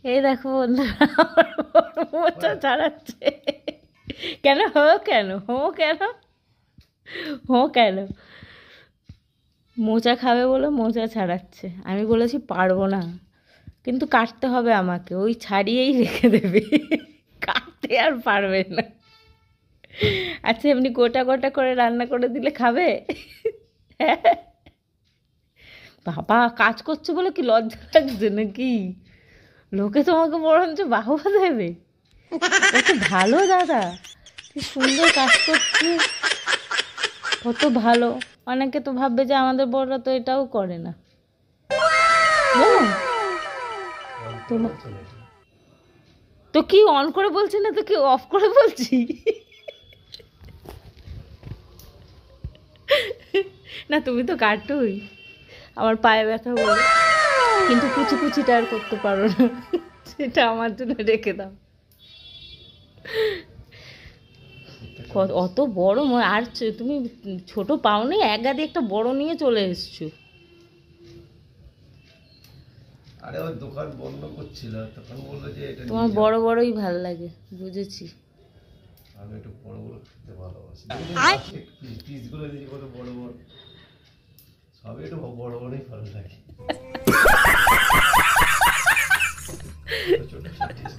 এই দেখো বন্ধুরা, আমার বর মোচা ছাড়াচ্ছে। কেন হো কেন হো কেন হো কেন? মোচা খাবে বলে মোচা ছাড়াচ্ছে। আমি বলেছি পারবো না, কিন্তু কাটতে হবে আমাকে, ওই ছাড়িয়েই রেখে দেবে, কাটতে আর পারবে না। আচ্ছা এমনি গোটা গোটা করে রান্না করে দিলে খাবে? বাবা, কাজ করছে বলে কি লজ্জা লাগছে নাকি? লোকে তোমাকে বরঞ্চ বাহবা দেবে। কত ভালো দাদা, কি সুন্দর কাজ করছে, কত ভালো। অনেকে তো ভাববে যে আমাদের বড়রা তো এটাও করে না। জানো? তো কি অন করে বলছি না, তো কি অফ করে বলছি? না তুমি তো কাটোই, আমার পায়ে ব্যথা বলে, কিন্তু কুচি কুচিটা আর করতে পারো না, সেটা আমার জন্য রেখে দাও। অত বড় আর তুমি ছোট পাওনি, এক গাদি একটা বড় নিয়ে চলে এসছো। আরে ওই দোকান বন্ধ করছিল, তখন বললো যে এটা তোমার বড় বড়ই ভাল লাগে, বুঝেছি। আমি একটু বড় বড় খেতে ভালোবাসি। পিসগুলো দিয়েছি কত বড় বড়, সবই একটু বড় বড়ই ভালো লাগে। ছোট ছোট পিস